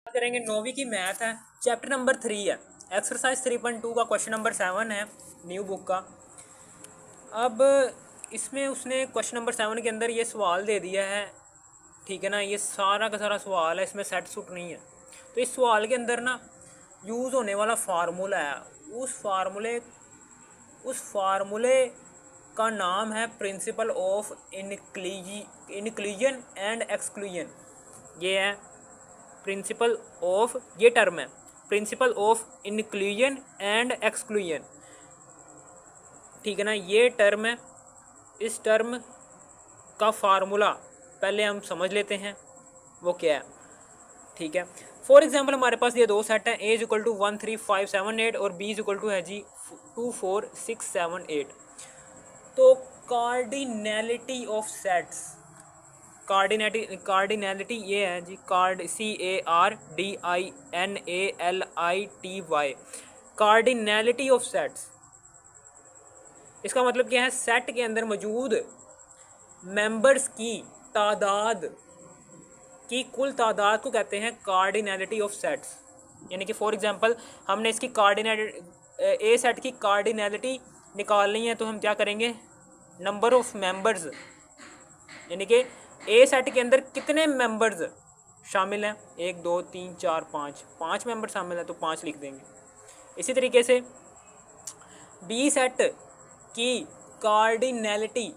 करेंगे 9वीं की मैथ है, चैप्टर नंबर 3 है, एक्सरसाइज 3.2 का क्वेश्चन नंबर 7 है न्यू बुक का। अब इसमें उसने क्वेश्चन नंबर 7 के अंदर ये सवाल दे दिया है, ठीक है ना। ये सारा का सारा सवाल है, इसमें सेट सुट नहीं है। तो इस सवाल के अंदर ना यूज़ होने वाला फार्मूला है, उस फार्मूले का नाम है principal of inclusion and exclusion. ये है प्रिंसिपल ऑफ, ये टर्म है principal of inclusion and exclusion, ठीक है ना। ये टर्म है। इस टर्म का फार्मूला पहले हम समझ लेते हैं वो क्या है, ठीक है। फॉर एग्जाम्पल हमारे पास ये दो सेट हैं, ए इज इक्वल टू 1 3 5 7 8 और बी इज इक्वल टू है जी 2 4 6 7 8। तो कार्डिनैलिटी ऑफ सेट्स, कार्डिनैलिटी ये है जी, CARDINALITY, कार्डिनैलिटी ऑफ सेट्स। इसका मतलब क्या है, सेट के अंदर मौजूद मेंबर्स की तादाद की कुल तादाद को कहते हैं कार्डिनैलिटी ऑफ सेट्स। यानी कि फॉर एग्जांपल हमने इसकी ए सेट की कार्डिनैलिटी निकालनी है, तो हम क्या करेंगे, नंबर ऑफ मेंबर्स, यानी कि ए सेट के अंदर कितने मेंबर्स शामिल हैं, 1 2 3 4 5 मेंबर शामिल हैं तो 5 लिख देंगे। इसी तरीके से बी सेट की कार्डिनैलिटी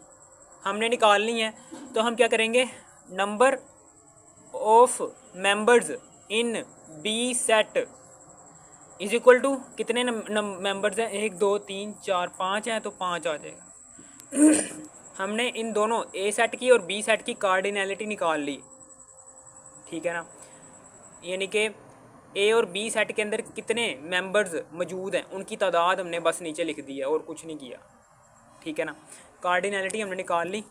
हमने निकालनी है, तो हम क्या करेंगे, number of members in B set is equal to कितने मेंबर्स हैं, 1 2 3 4 5 हैं तो 5 आ जाएगा। हमने इन दोनों ए सेट की और बी सेट की कार्डिनैलिटी निकाल ली, ठीक है ना। यानी कि ए और बी सेट के अंदर कितने मेंबर्स मौजूद हैं उनकी तादाद हमने बस नीचे लिख दी है और कुछ नहीं किया, ठीक है ना। कार्डिनैलिटी हमने निकाल ली,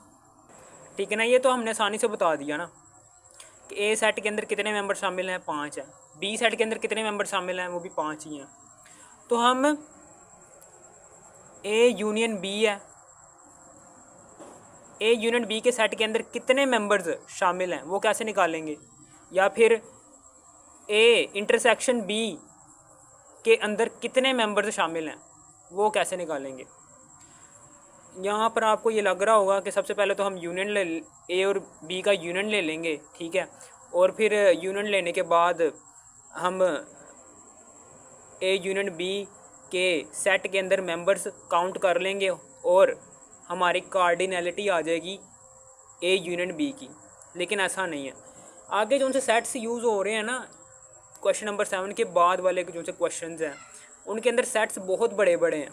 ठीक है ना। ये तो हमने आसानी से बता दिया ना कि ए सेट के अंदर कितने मेंबर शामिल हैं, 5 हैं। बी सेट के अंदर कितने मेंबर शामिल हैं, वो भी 5 ही हैं। तो हम ए यूनियन बी है, ए यूनियन बी के सेट के अंदर कितने मेंबर्स शामिल हैं वो कैसे निकालेंगे, या फिर ए इंटरसेक्शन बी के अंदर कितने मेंबर्स शामिल हैं वो कैसे निकालेंगे। यहाँ पर आपको ये लग रहा होगा कि सबसे पहले तो हम यूनियन ले, ए और बी का यूनियन ले लेंगे, ठीक है। और फिर यूनियन लेने के बाद हम ए यूनियन बी के सेट के अंदर मेंबर्स काउंट कर लेंगे और हमारी कार्डिनैलिटी आ जाएगी ए यूनियन बी की। लेकिन ऐसा नहीं है। आगे जो उनसे सेट्स यूज़ हो रहे हैं ना, क्वेश्चन नंबर 7 के बाद वाले जो से क्वेश्चन हैं उनके अंदर सेट्स बहुत बड़े बड़े हैं,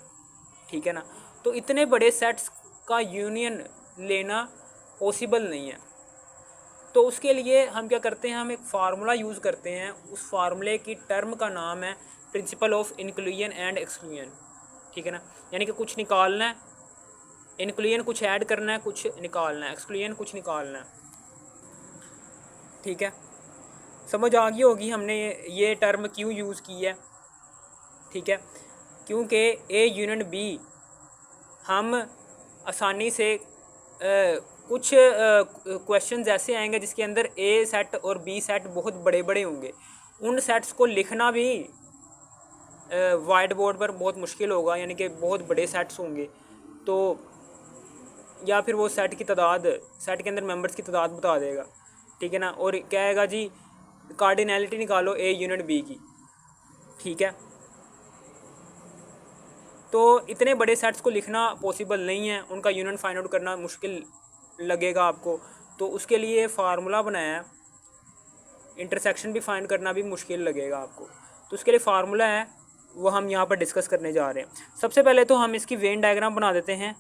ठीक है ना। तो इतने बड़े सेट्स का यूनियन लेना पॉसिबल नहीं है। तो उसके लिए हम क्या करते हैं, हम एक फार्मूला यूज़ करते हैं। उस फार्मूले की टर्म का नाम है principal of inclusion and exclusion, ठीक है ना। यानी कि कुछ निकालना है, इंक्लूजन कुछ ऐड करना है, कुछ निकालना है, एक्सक्लूजन कुछ निकालना है, ठीक है। समझ आ गई होगी हमने ये टर्म क्यों यूज़ की है, ठीक है। क्योंकि ए यूनियन बी हम आसानी से कुछ क्वेश्चंस ऐसे आएंगे जिसके अंदर ए सेट और बी सेट बहुत बड़े बड़े होंगे। उन सेट्स को लिखना भी वाइट बोर्ड पर बहुत मुश्किल होगा, यानी कि बहुत बड़े सेट्स होंगे। तो या फिर वो सेट की तादाद, सेट के अंदर मेंबर्स की तादाद बता देगा, ठीक है ना। और क्या आएगा जी, कार्डिनैलिटी निकालो ए यूनिट बी की, ठीक है। तो इतने बड़े सेट्स को लिखना पॉसिबल नहीं है, उनका यूनियन फाइंड आउट करना मुश्किल लगेगा आपको। तो उसके लिए फार्मूला बनाया है, इंटरसेक्शन भी फाइंड करना भी मुश्किल लगेगा आपको। तो उसके लिए फार्मूला है, वो हम यहाँ पर डिस्कस करने जा रहे हैं। सबसे पहले तो हम इसकी वेन डायग्राम बना देते हैं।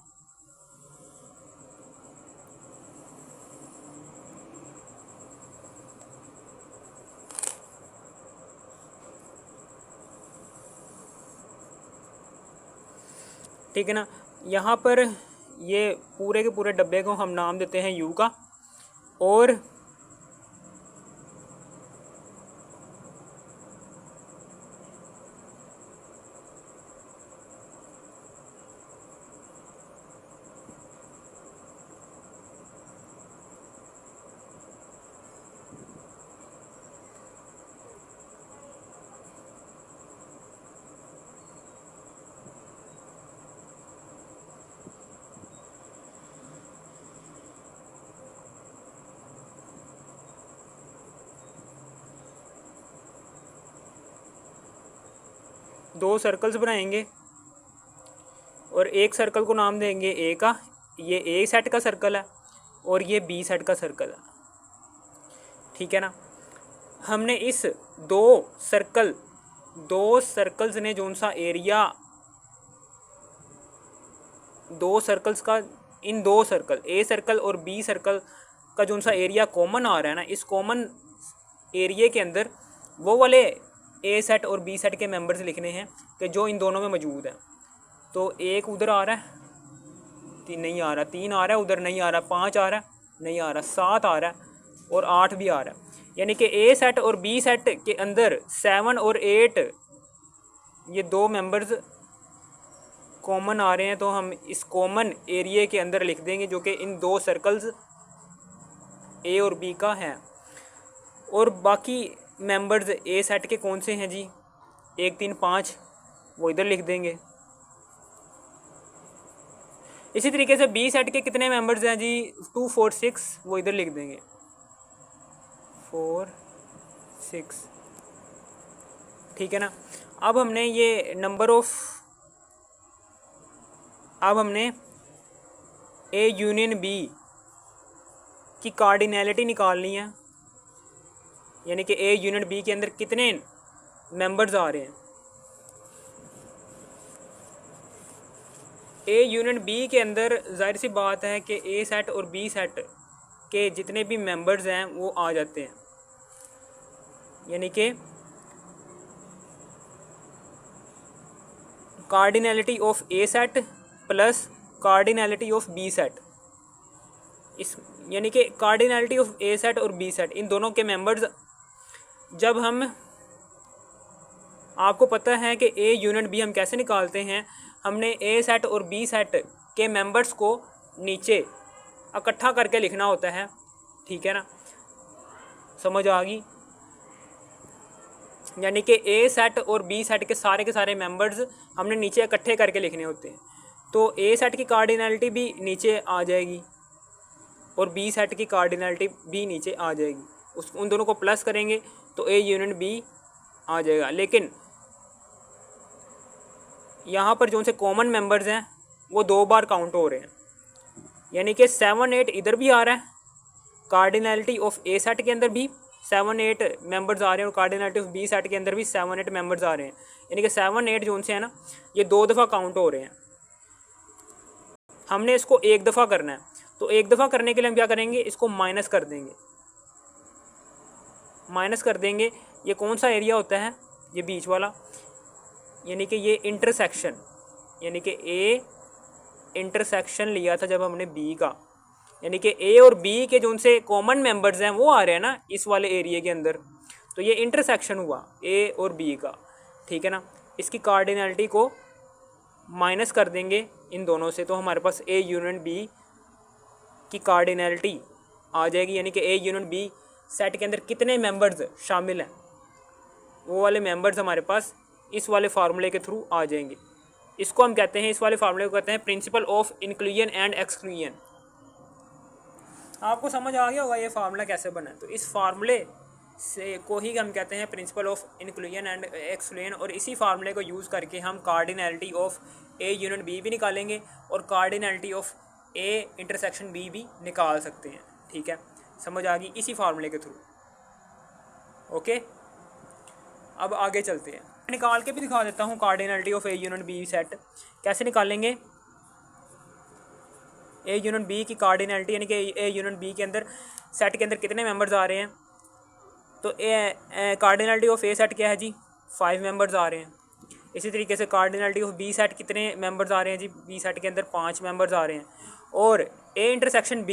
ठीक है ना। यहाँ पर ये पूरे के पूरे डब्बे को हम नाम देते हैं यू का, और दो सर्कल्स बनाएंगे और एक सर्कल को नाम देंगे ए का, ये ए सेट का सर्कल है और ये बी सेट का सर्कल है, ठीक है ना। हमने इस दो सर्कल्स ने जो सा एरिया, दो सर्कल्स का, इन दो सर्कल ए सर्कल और बी सर्कल का जो सा एरिया कॉमन आ रहा है ना, इस कॉमन एरिया के अंदर वो वाले ए सेट और बी सेट के मेंबर्स लिखने हैं कि जो इन दोनों में मौजूद हैं। तो एक उधर आ रहा है, तीन नहीं आ रहा, तीन आ रहा है उधर नहीं आ रहा, पाँच आ रहा है नहीं आ रहा, सात आ रहा है और आठ भी आ रहा है। यानी कि ए सेट और बी सेट के अंदर 7 और 8 ये दो मेंबर्स कॉमन आ रहे हैं। तो हम इस कॉमन एरिया के अंदर लिख देंगे जो कि इन दो सर्कल्स ए और बी का है। और बाकी मेंबर्स ए सेट के कौन से हैं जी, 1 3 5, वो इधर लिख देंगे। इसी तरीके से बी सेट के कितने मेंबर्स हैं जी, 2 4 6, वो इधर लिख देंगे 4 6, ठीक है ना। अब हमने ये अब हमने ए यूनियन बी की कार्डिनैलिटी निकालनी है, यानी कि ए यूनियन बी के अंदर कितने मेंबर्स आ रहे हैं। ए यूनियन बी के अंदर जाहिर सी बात है कि ए सेट और बी सेट के जितने भी मेंबर्स हैं वो आ जाते हैं, यानी कि cardinality of A set plus cardinality of B set, इस यानी कि कार्डिनैलिटी ऑफ ए सेट और बी सेट, इन दोनों के मेंबर्स, जब हम, आपको पता है कि ए यूनियन बी हम कैसे निकालते हैं, हमने ए सेट और बी सेट के मेंबर्स को नीचे इकट्ठा करके लिखना होता है, ठीक है ना, समझ आ गई। यानी कि ए सेट और बी सेट के सारे मेंबर्स हमने नीचे इकट्ठे करके लिखने होते हैं। तो ए सेट की कार्डिनैलिटी भी नीचे आ जाएगी और बी सेट की कार्डिनैलिटी भी नीचे आ जाएगी, उन दोनों को प्लस करेंगे तो ए यूनियन बी आ जाएगा। लेकिन यहाँ पर जो से कॉमन मेंबर्स हैं वो 2 बार काउंट हो रहे हैं, यानी कि 7 8 इधर भी आ रहा है, कार्डिनैलिटी ऑफ ए सेट के अंदर भी 7 8 मेंबर्स आ रहे हैं और कार्डिनैलिटी ऑफ बी सेट के अंदर भी 7 8 मेंबर्स आ रहे हैं। यानी कि 7 8 जो से है ना, ये 2 दफ़ा काउंट हो रहे हैं। हमने इसको एक दफ़ा करना है, तो एक दफ़ा करने के लिए हम क्या करेंगे, इसको माइनस कर देंगे, माइनस कर देंगे। ये कौन सा एरिया होता है, ये बीच वाला, यानी कि ये इंटरसेक्शन, यानी कि ए इंटरसेक्शन लिया था जब हमने बी का, यानी कि ए और बी के जो उनसे कॉमन मेंबर्स हैं वो आ रहे हैं ना इस वाले एरिया के अंदर, तो ये इंटरसेक्शन हुआ ए और बी का, ठीक है ना। इसकी कार्डिनैलिटी को माइनस कर देंगे इन दोनों से, तो हमारे पास ए यूनियन बी की कार्डिनैलिटी आ जाएगी, यानी कि ए यूनियन बी सेट के अंदर कितने मेंबर्स शामिल हैं वो वाले मेंबर्स हमारे पास इस वाले फार्मूले के थ्रू आ जाएंगे। इसको हम कहते हैं, इस वाले फार्मूले को कहते हैं principle of inclusion and exclusion. आपको समझ आ गया होगा ये फार्मूला कैसे बना है। तो इस फार्मूले से को ही हम कहते हैं principle of inclusion and exclusion, और इसी फार्मूले को यूज़ करके हम cardinality of A union B भी निकालेंगे और cardinality of A intersection B भी निकाल सकते हैं, ठीक है, समझ आ गई, इसी फार्मूले के थ्रू। ओके, अब आगे चलते हैं, निकाल के भी दिखा देता हूँ cardinality of A union B set कैसे निकालेंगे। ए यूनियन बी की कार्डिनैलिटी, यानी कि ए यूनियन बी के अंदर सेट के अंदर कितने मेंबर्स आ रहे हैं, तो कार्डिनैलिटी ऑफ ए सेट क्या है जी, 5 मेंबर्स आ रहे हैं। इसी तरीके से कार्डिनैलिटी ऑफ बी सेट कितने मेंबर्स आ रहे हैं जी, बी सेट के अंदर 5 मेंबर्स आ रहे हैं। और ए इंटरसेक्शन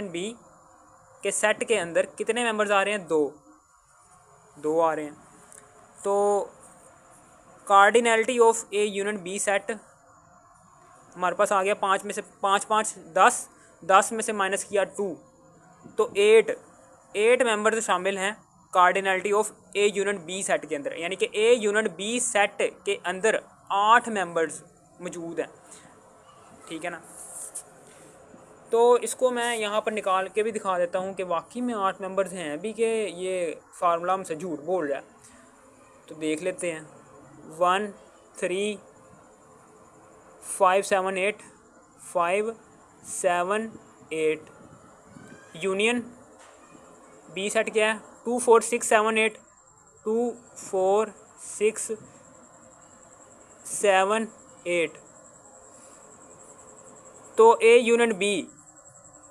बी के सेट के अंदर कितने मेंबर्स आ रहे हैं, 2 आ रहे हैं। तो cardinality of A union B set हमारे पास आ गया 5 में से 5 5 10 में से माइनस किया 2, तो 8 मेंबर्स शामिल हैं cardinality of A union B set के अंदर, यानी कि ए यूनियन बी सेट के अंदर 8 मेंबर्स मौजूद हैं, ठीक है ना। तो इसको मैं यहाँ पर निकाल के भी दिखा देता हूँ कि वाकई में 8 मेंबर्स हैं अभी, कि ये फार्मूला हमसे झूठ बोल रहा है। तो देख लेते हैं, 1 3 5 7 8 5 7 8 यूनियन बी सेट क्या है 2 4 6 7 8 2 4 6 7 8। तो ए यूनियन बी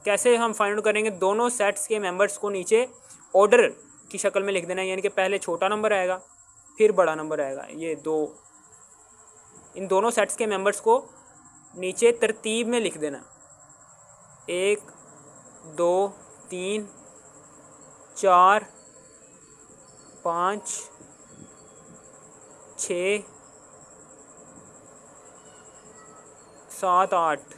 कैसे हम फाइंड आउट करेंगे? दोनों सेट्स के मेंबर्स को नीचे ऑर्डर की शक्ल में लिख देना है, यानी कि पहले छोटा नंबर आएगा फिर बड़ा नंबर आएगा। ये दो, इन दोनों सेट्स के मेंबर्स को नीचे तरतीब में लिख देना, 1 2 3 4 5 6 7 8।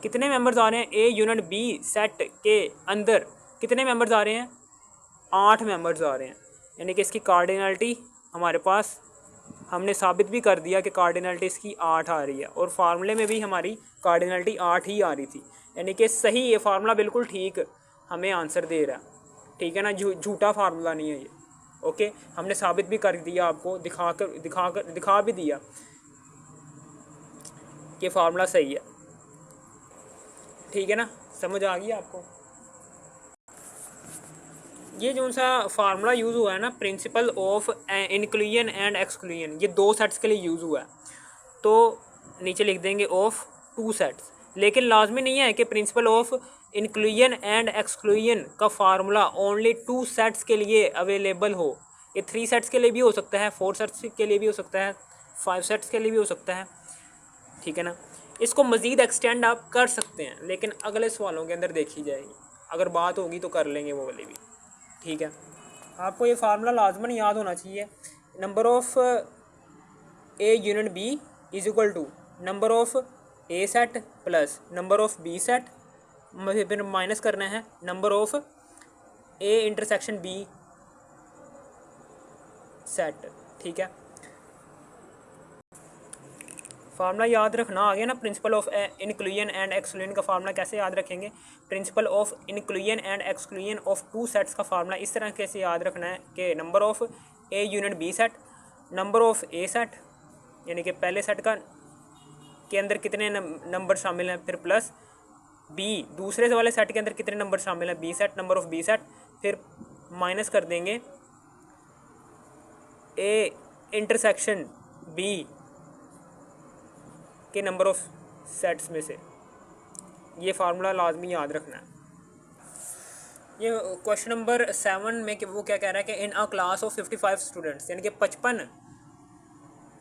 कितने मेंबर्स आ रहे हैं? ए यूनिट बी सेट के अंदर कितने मेंबर्स आ रहे हैं? 8 मेंबर्स आ रहे हैं, यानी कि इसकी कार्डिनलिटी हमारे पास हमने साबित भी कर दिया कि कार्डिनलिटी इसकी 8 आ रही है, और फार्मूले में भी हमारी कार्डिनलिटी 8 ही आ रही थी, यानी कि सही ये फार्मूला बिल्कुल ठीक हमें आंसर दे रहा है। ठीक है ना, झूठा फार्मूला नहीं है ये। ओके, हमने साबित भी कर दिया, आपको दिखा भी दिया कि फार्मूला सही है। ठीक है ना, समझ आ गई आपको? ये जो सा फार्मूला यूज़ हुआ है ना, principle of inclusion and exclusion, ये दो सेट्स के लिए यूज़ हुआ है, तो नीचे लिख देंगे ऑफ 2 सेट्स। लेकिन लाजमी नहीं है कि principal of inclusion and exclusion का फार्मूला ओनली 2 सेट्स के लिए अवेलेबल हो। ये 3 सेट्स के लिए भी हो सकता है, 4 सेट्स के लिए भी हो सकता है, 5 सेट्स के लिए भी हो सकता है। ठीक है ना, इसको मज़ीद एक्सटेंड आप कर सकते हैं, लेकिन अगले सवालों के अंदर देखी जाएगी, अगर बात होगी तो कर लेंगे वो वाली भी। ठीक है, आपको ये फार्मूला लाजमन याद होना चाहिए। Number of A union B is equal to number of A set plus number of B set, फिर माइनस करना है number of A intersection B set. ठीक है, फार्मूला याद रखना आ गया ना। Principle of inclusion and exclusion का फार्मूला कैसे याद रखेंगे? Principle of inclusion and exclusion of 2 sets का फार्मूला इस तरह कैसे याद रखना है कि number of A union B set, number of A set यानी कि पहले सेट का के अंदर कितने नंबर शामिल हैं, फिर प्लस बी दूसरे वाले सेट के अंदर कितने नंबर शामिल हैं, B set, number of B set, फिर माइनस कर देंगे ए इंटरसेक्शन बी के नंबर ऑफ सेट्स में से। ये फार्मूला लाजमी याद रखना है। ये क्वेश्चन नंबर 7 में कि वो क्या कह रहा है कि इन अ क्लास ऑफ 55 स्टूडेंट्स, यानी कि 55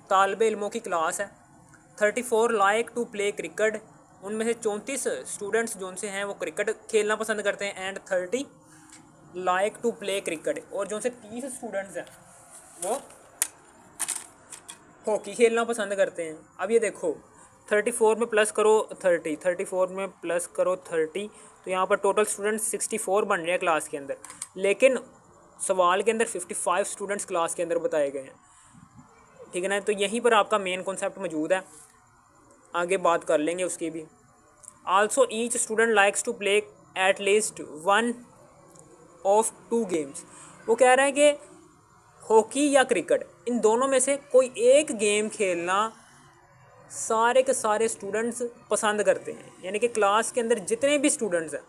तालिब इल्मों की क्लास है, 34 लाइक टू प्ले क्रिकेट, उनमें से 34 स्टूडेंट्स जो से हैं वो क्रिकेट खेलना पसंद करते हैं, and 30 like to play cricket, और जो से 30 स्टूडेंट्स हैं वो हॉकी खेलना पसंद करते हैं। अब ये देखो 34 में प्लस करो 30, 34 में प्लस करो 30, तो यहाँ पर टोटल स्टूडेंट्स 64 बन रहे हैं क्लास के अंदर, लेकिन सवाल के अंदर 55 स्टूडेंट्स क्लास के अंदर बताए गए हैं। ठीक है ना, तो यहीं पर आपका मेन कॉन्सेप्ट मौजूद है, आगे बात कर लेंगे उसकी भी। Also each student likes to play at least 1 of 2 games. वो कह रहा है कि हॉकी या क्रिकेट, इन दोनों में से कोई एक गेम खेलना सारे के सारे स्टूडेंट्स पसंद करते हैं, यानी कि क्लास के अंदर जितने भी स्टूडेंट्स हैं,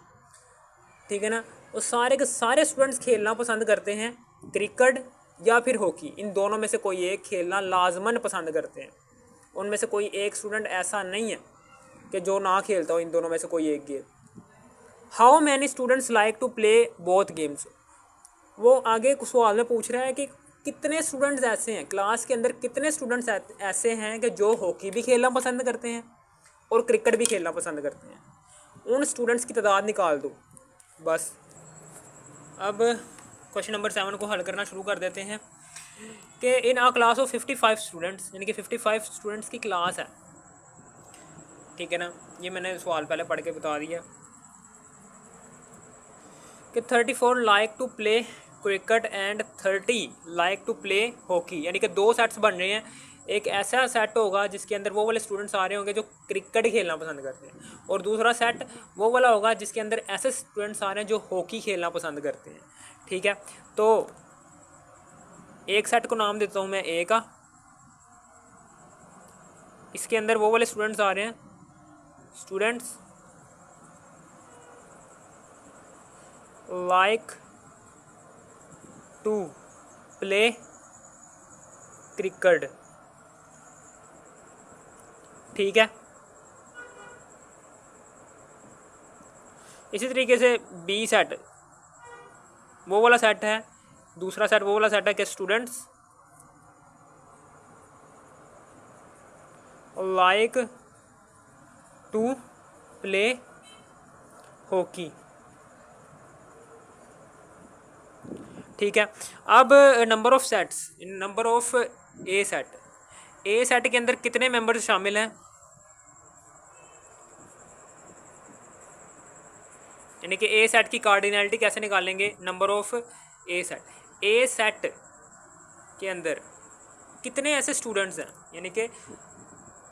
ठीक है ना, वो सारे के सारे स्टूडेंट्स खेलना पसंद करते हैं, क्रिकेट या फिर हॉकी, इन दोनों में से कोई एक खेलना लाजमन पसंद करते हैं। उनमें से कोई एक स्टूडेंट ऐसा नहीं है कि जो ना खेलता हो इन दोनों में से कोई एक game. How many students like to play both games. वो आगे कुछ सवाल में पूछ रहा है कि कितने स्टूडेंट्स ऐसे हैं क्लास के अंदर, कितने स्टूडेंट्स ऐसे हैं कि जो हॉकी भी खेलना पसंद करते हैं और क्रिकेट भी खेलना पसंद करते हैं। उन स्टूडेंट्स की तादाद निकाल दो बस। अब क्वेश्चन नंबर 7 को हल करना शुरू कर देते हैं कि इन आ क्लास ऑफ 55 स्टूडेंट्स, यानी कि 55 स्टूडेंट्स की क्लास है। ठीक है ना, ये मैंने सवाल पहले पढ़ के बता दिया कि 34 like to play cricket and 30 like to play hockey, यानी कि 2 सेट्स बन रहे हैं। एक ऐसा सेट होगा जिसके अंदर वो वाले स्टूडेंट्स आ रहे होंगे जो क्रिकेट खेलना पसंद करते हैं, और दूसरा सेट वो वाला होगा जिसके अंदर ऐसे स्टूडेंट्स आ रहे हैं जो हॉकी खेलना पसंद करते हैं। ठीक है, तो एक सेट को नाम देता हूँ मैं ए का, इसके अंदर वो वाले स्टूडेंट्स आ रहे हैं, students like to play cricket, ठीक है। इसी तरीके से बी सेट वो वाला सेट है, दूसरा सेट वो वाला सेट है कि students like to play hockey, ठीक है। अब number of sets, number of A set के अंदर कितने मेंबर्स शामिल हैं, यानी कि ए सेट की कार्डिनैलिटी कैसे निकालेंगे, नंबर ऑफ ए सेट के अंदर कितने ऐसे स्टूडेंट्स हैं, यानी कि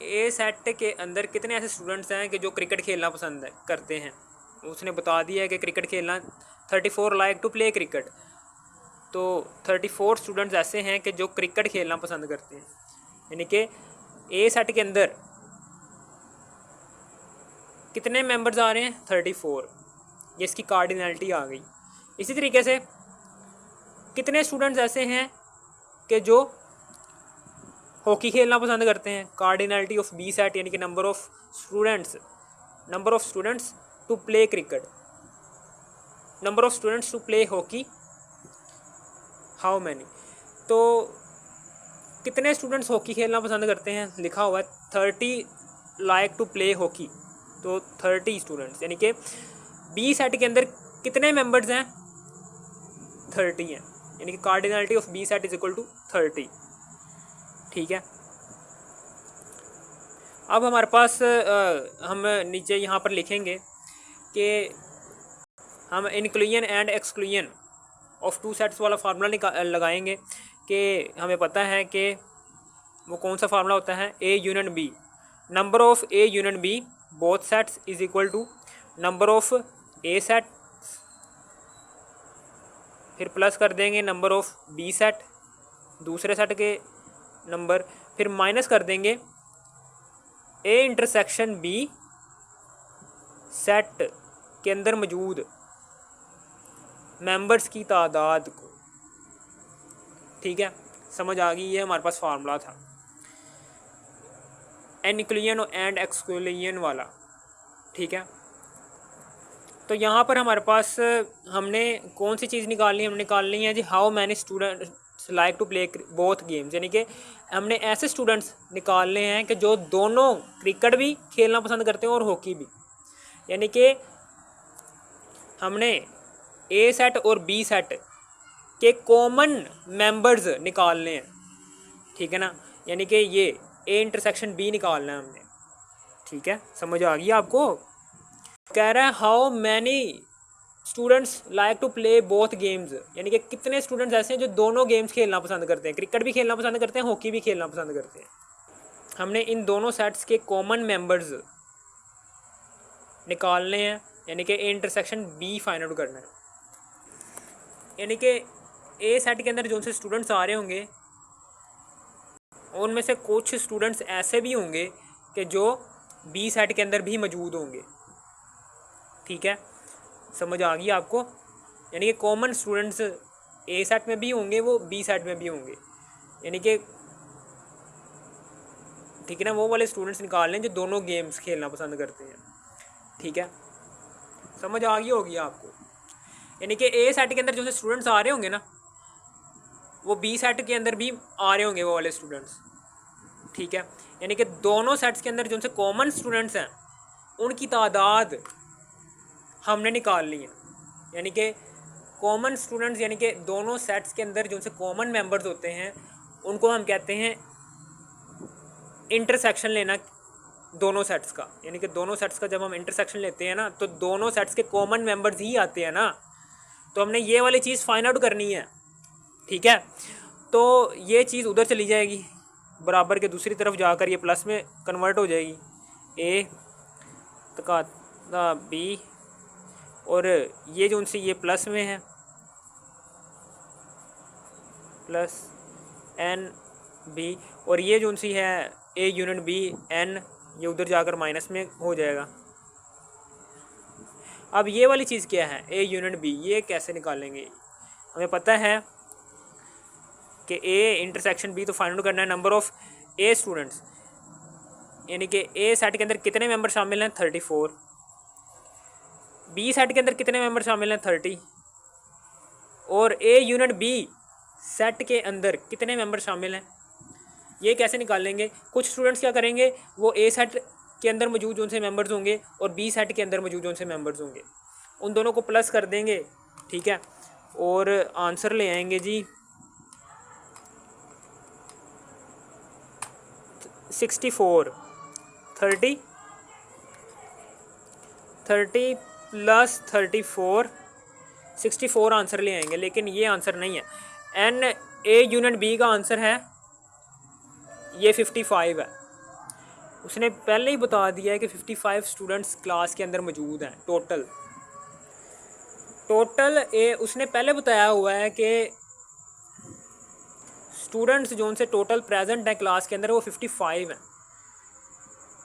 ए सेट के अंदर कितने ऐसे स्टूडेंट्स हैं कि जो क्रिकेट खेलना पसंद करते हैं। उसने बता दिया है कि क्रिकेट खेलना 34 लाइक टू प्ले क्रिकेट, तो 34 स्टूडेंट्स ऐसे हैं कि जो क्रिकेट खेलना पसंद करते हैं, यानी कि ए सेट के अंदर कितने मेंबर्स आ रहे हैं, 34, ये इसकी कार्डिनैलिटी आ गई। इसी तरीके से कितने स्टूडेंट्स ऐसे हैं कि जो हॉकी खेलना पसंद करते हैं, कार्डिनैलिटी ऑफ बी सेट, यानी कि number of students to play cricket, number of students to play hockey, how many. तो कितने स्टूडेंट्स हॉकी खेलना पसंद करते हैं, लिखा हुआ है 30 लाइक टू प्ले हॉकी, तो 30 स्टूडेंट्स, यानी कि बी सेट के अंदर कितने मेंबर्स हैं, 30 हैं, यानी कि cardinality of B set is equal to 30, ठीक है। अब हमारे पास हम नीचे यहाँ पर लिखेंगे कि हम inclusion and exclusion of two sets वाला फार्मूला लगाएंगे कि हमें पता है कि वो कौन सा फार्मूला होता है, A union B, number of A union B both sets is equal to number of A set, फिर प्लस कर देंगे नंबर ऑफ बी सेट, दूसरे सेट के नंबर, फिर माइनस कर देंगे ए इंटरसेक्शन बी सेट के अंदर मौजूद मेंबर्स की तादाद को, ठीक है। समझ आ गई, ये हमारे पास फार्मूला था इंक्लूजन एंड एक्सक्लूजन वाला, ठीक है। तो यहाँ पर हमारे पास हमने कौन सी चीज़ निकालनी है, हमने निकालनी है जी how many students like to play both games, यानी कि हमने ऐसे स्टूडेंट्स निकालने हैं कि जो दोनों क्रिकेट भी खेलना पसंद करते हैं और हॉकी भी, यानी कि हमने ए सेट और बी सेट के कॉमन मेंबर्स निकालने हैं, ठीक है ना, यानी कि ये ए इंटरसेक्शन बी निकालना है हमने, ठीक है। समझ आ गई आपको। कह रहा है how many students like to play both games, यानी कि कितने स्टूडेंट्स ऐसे हैं जो दोनों गेम्स खेलना पसंद करते हैं, क्रिकेट भी खेलना पसंद करते हैं, हॉकी भी खेलना पसंद करते हैं। हमने इन दोनों सेट्स के कॉमन मेंबर्स निकालने हैं, यानी कि A intersection B find out करना है, यानी कि ए सेट के अंदर जो से स्टूडेंट्स आ रहे होंगे उनमें से कुछ स्टूडेंट्स ऐसे भी होंगे कि जो बी सेट के अंदर भी मौजूद होंगे, ठीक है। समझ आ गई आपको, यानी कि कॉमन स्टूडेंट्स ए सेट में भी होंगे, वो बी सेट में भी होंगे, यानी कि ठीक है ना, वो वाले स्टूडेंट्स निकाल लें जो दोनों गेम्स खेलना पसंद करते हैं, ठीक है। समझ आ गई होगी आपको, यानी कि ए सेट के अंदर जो स्टूडेंट्स आ रहे होंगे ना, वो बी सेट के अंदर भी आ रहे होंगे वो वाले स्टूडेंट्स, ठीक है। यानी कि दोनों सेट्स के अंदर जो से कॉमन स्टूडेंट्स हैं उनकी तादाद हमने निकाल ली है, यानी कि कॉमन स्टूडेंट्स, यानी कि दोनों सेट्स के अंदर जो से कॉमन मेंबर्स होते हैं उनको हम कहते हैं इंटरसेक्शन लेना दोनों सेट्स का, यानी कि दोनों सेट्स का जब हम इंटरसेक्शन लेते हैं ना तो दोनों सेट्स के कॉमन मेंबर्स ही आते हैं ना, तो हमने ये वाली चीज़ फाइंड आउट करनी है, ठीक है। तो ये चीज़ उधर चली जाएगी, बराबर के दूसरी तरफ जाकर ये प्लस में कन्वर्ट हो जाएगी, ए तकादा बी, और ये जो उनसे ये प्लस में है, प्लस एन बी, और ये जो सी है ए यूनिट बी एन, ये उधर जाकर माइनस में हो जाएगा। अब ये वाली चीज़ क्या है ए यूनिट बी, ये कैसे निकालेंगे? हमें पता है कि ए इंटरसेक्शन बी, तो फाइंड आउट करना है नंबर ऑफ ए स्टूडेंट्स, यानी कि ए सेट के अंदर कितने मेंबर शामिल हैं 34, बी सेट के अंदर कितने मेंबर शामिल हैं 30, और ए यूनिट बी सेट के अंदर कितने मेंबर शामिल हैं। ये कैसे निकालेंगे? कुछ स्टूडेंट्स क्या करेंगे, वो ए सेट के अंदर मौजूद जो से मेंबर्स होंगे और बी सेट के अंदर मौजूद जो से मेंबर्स होंगे, उन दोनों को प्लस कर देंगे, ठीक है, और आंसर ले आएंगे जी 64। 30 प्लस 34, 64 आंसर ले आएंगे, लेकिन ये आंसर नहीं है। एन ए यूनिट बी का आंसर है ये 55 है। उसने पहले ही बता दिया है कि 55 स्टूडेंट्स क्लास के अंदर मौजूद हैं टोटल। उसने पहले बताया हुआ है कि स्टूडेंट्स जो उनसे टोटल प्रेजेंट है क्लास के अंदर वो 55 हैं,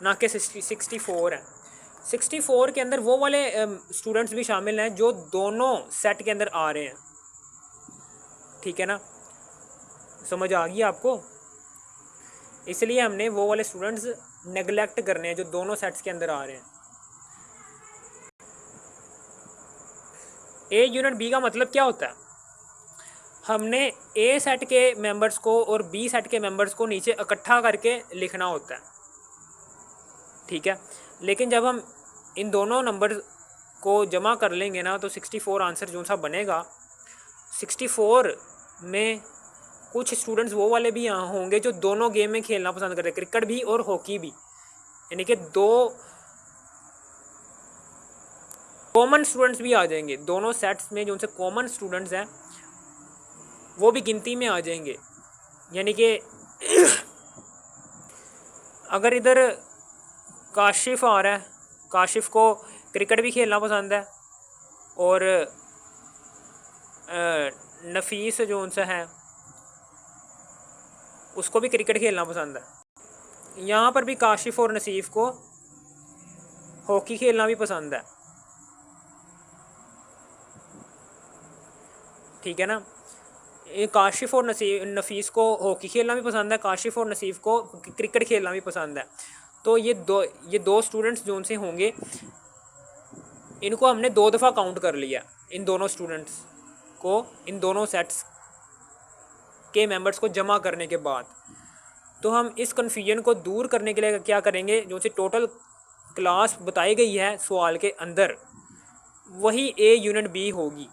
ना कि 64 है। 64 के अंदर वो वाले स्टूडेंट्स भी शामिल हैं जो दोनों सेट के अंदर आ रहे हैं, ठीक है ना, समझ आ गई आपको? इसलिए हमने वो वाले स्टूडेंट्स नेगलेक्ट करने हैं जो दोनों सेट्स के अंदर आ रहे हैं। ए यूनिट बी का मतलब क्या होता है? हमने ए सेट के मेंबर्स को और बी सेट के मेंबर्स को नीचे इकट्ठा करके लिखना होता है, ठीक है, लेकिन जब हम इन दोनों नंबर को जमा कर लेंगे ना तो 64 आंसर जो सा बनेगा। 64 में कुछ स्टूडेंट्स वो वाले भी यहाँ होंगे जो दोनों गेम में खेलना पसंद करते हैं, क्रिकेट भी और हॉकी भी, यानी कि दो कॉमन स्टूडेंट्स भी आ जाएंगे। दोनों सेट्स में जो उनसे कॉमन स्टूडेंट्स हैं वो भी गिनती में आ जाएंगे, यानी कि अगर इधर काशिफ आ रहा है, काशिफ को क्रिकेट भी खेलना पसंद है और नफीस जो उनसे है उसको भी क्रिकेट खेलना पसंद है, यहाँ पर भी काशिफ और नसीफ को हॉकी खेलना भी पसंद है, ठीक है ना। काशिफ और नफीस को हॉकी खेलना भी पसंद है, काशिफ और नसीफ को क्रिकेट खेलना भी पसंद है। तो ये दो स्टूडेंट्स जो उनसे होंगे इनको हमने 2 दफ़ा काउंट कर लिया, इन दोनों स्टूडेंट्स को इन दोनों सेट्स के मेंबर्स को जमा करने के बाद। तो हम इस कन्फ्यूजन को दूर करने के लिए क्या करेंगे, जो सी टोटल क्लास बताई गई है सवाल के अंदर वही ए यूनिट बी होगी,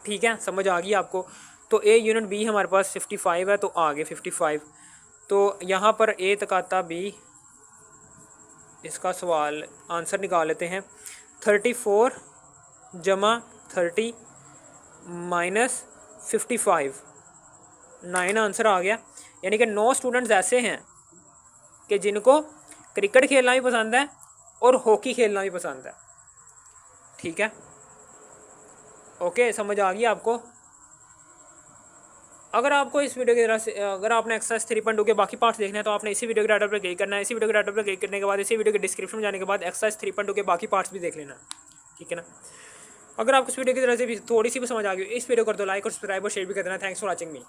ठीक है, समझ आ गई आपको? तो ए यूनिट बी हमारे पास 55 है, तो आगे 55, तो यहाँ पर ए तकाता बी, इसका सवाल आंसर निकाल लेते हैं। 34 जमा 30 माइनस 55, 9 आंसर आ गया। यानी कि 9 स्टूडेंट्स ऐसे हैं कि जिनको क्रिकेट खेलना भी पसंद है और हॉकी खेलना भी पसंद है, ठीक है, ओके, समझ आ गई आपको? अगर आपको इस वीडियो की तरह से अगर आपने एक्सरसाइज 3.2 के बाकी पार्ट्स देखने हैं तो आपने इसी वीडियो के टाइटल पर क्लिक करना है। इसी वीडियो के टाइटल पर क्लिक करने के बाद इसी वीडियो के डिस्क्रिप्शन में जाने के बाद एक्सरसाइज 3.2 के बाकी पार्ट्स भी देख लेना, ठीक है ना। अगर आपको इस वीडियो की तरह से भी थोड़ी सी भी समझ आ गई इस वीडियो कर दो लाइक और सब्सक्राइब और शेयर भी कर देना। Thanks for watching me.